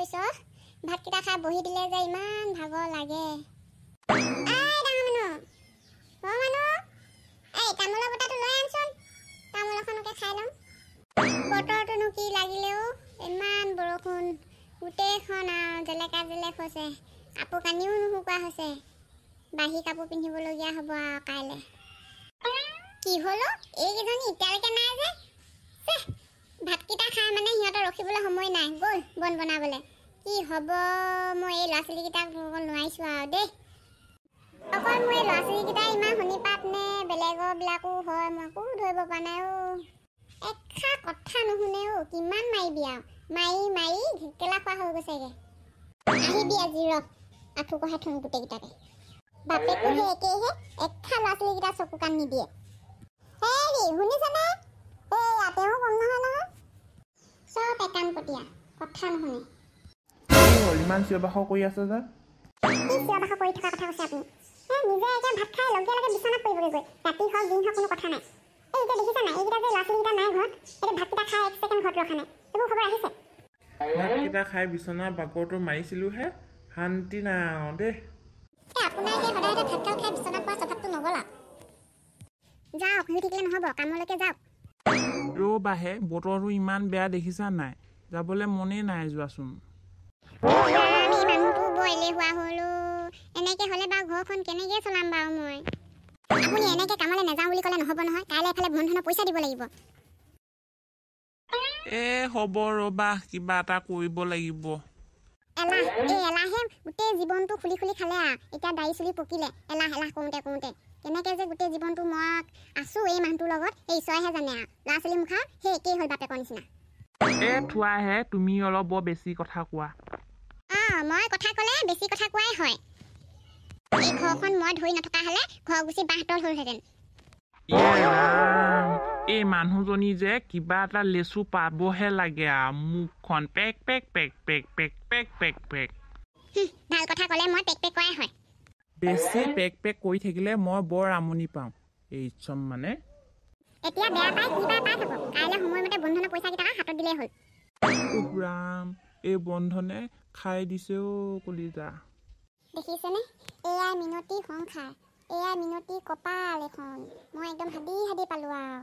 ঈশ্বৰ ভাতকেইটা খাই বহি দিলে যে ইমান ভাগৰ লাগে। ডাঙৰ মানুহ এই তামোলৰ বটাটো লৈ আনচোন, তামোল এখনকে খাই লওঁ। বতৰটোনো কি লাগিলেও ইমান বৰষুণ, গোটেইখন জেলেকা জেলেক হৈছে, কাপোৰ কানিও নুশুকোৱা হৈছে। বাঢ়ি কাপোৰ পিন্ধিবলগীয়া হ'ব আৰু কাইলৈ। কি হ'লো এইকেইজনী এতিয়ালৈকে নাই যে? ভাতকেইটা খাই মানে সিহঁতৰ ৰখিবলৈ সময় নাই, গ'ল বন বনাবলৈ। কি হ'ব মই এই ল'ৰা ছোৱালীকেইটাক নোৱাৰিছোঁ আৰু দেই। অকল মোৰ এই ল'ৰা ছোৱালীকেইটাই ইমান শনিপাত নে বেলেগৰবিলাকো হয়, মই একো ধৰিব পৰা নাই এষাৰ কথা নুশুনে কিমান মাৰিবি আৰু, মাৰি মাৰি ঢেকেলা খোৱা হৈ গৈছেগৈ। আহিবি আজি ৰ আঁঠু কঢ়াই থ'ম গোটেইকেইটাকে। বাপেকো সেই একেইহে, এষাৰ ল'ৰা ছোৱালীকেইটা চকু কাণ নিদিয়ে। হেৰি শুনিছেনে? এয়া তেওঁ কম নহয় চব একানপতীয়া, কথা নুশুনে। ইমান চিঞৰ বাখৰ কৰি আছে যে? কি চিঞৰ বাখৰ কৰি থকা কথা কৈছে আপুনি? নিজে এতিয়া ভাত খাই লগে লগে বিচনাত পৰিবগৈ, ৰাতি হওক দিন হওক কোনো কথা নাই। এই এতিয়া দেখিছা নাই, এইকেইটা যে ল'ৰা ছোৱালীকেইটা নাই ঘৰত, এতিয়া ভাতকেইটা খাই 1 ছেকেণ্ড ঘৰত ৰখা নাই, এইবোৰ খবৰ আহিছে? ভাতকেইটা খাই বিচনাৰ বাকৰটো মাৰিছিলোহে, শান্তি নাই আৰু দেই। আপোনাৰ এতিয়া সদায় ভাতকাল খাই বিচনাত পৰা স্বভাৱটো নগ'ল আৰু। যাওক, শুই থাকিলে নহ'ব, কামলৈকে যাওক। ৰ'বাহে, বতৰটো ইমান বেয়া দেখিছা নাই, যাবলৈ মনেই নাই যোৱাচোন। আমি মানুহটো বৰ এলেহুৱা হ'লো, এনেকৈ হ'লে বাৰু ঘৰখন কেনেকৈ চলাম বাৰু মই? আপুনি এনেকৈ কামলৈ নাযাওঁ বুলি ক'লে নহ'ব নহয়, কাইলৈ এফালে বন্ধনৰ পইচা দিব লাগিব। হ'ব ৰ'বা, কিবা এটা কৰিব লাগিব। এলাহে গোটেই জীৱনটো খুলি খুলি খালে আৰু, এতিয়া দাড়ি চুলি পকিলে এলাহ কৰোঁতে কেনেকৈ যে গোটেই জীৱনটো মই আছোঁ এই মানুহটোৰ লগত, এই ঈশ্বৰেহে জানে আৰু। ল'ৰা ছোৱালী মুখা সেই একেই হ'ল বাপেকৰ নিচিনা। থোৱাহে, তুমি অলপ বৰ বেছি কথা কোৱা। মই কথা ক'লে বেছি কথা কোৱাই হয়। এই ঘৰখন মই ধৰি নথকা হ'লে ঘৰ গুচি বাঁহতল হ'লহেঁতেন। এই মানুহজনী যে কিবা এটা লেচু পাবহে লাগে আৰু, মুখখন pack pack pack pack pack pack pack pack. ভাল কথা ক'লে মই পেক পেক কৰাই হয়। বেছি পেক পেক কৰি থাকিলে মই বৰ আমনি পাওঁ। এই চব মানে এতিয়া বেয়া পাই কিবা পাই থাকক, কাইলৈ সময়মতে বন্ধনৰ পইচা কেইটকা হাতত দিলেই হ'ল। ৰাম, এই বন্ধনে খাই দিছেও কলিজা। দেখিছেনে, এয়াই মিনতি সংসাৰ, এয়াই মিনতি কপাল এখন। মই একদম হাবি পালোঁ আৰু।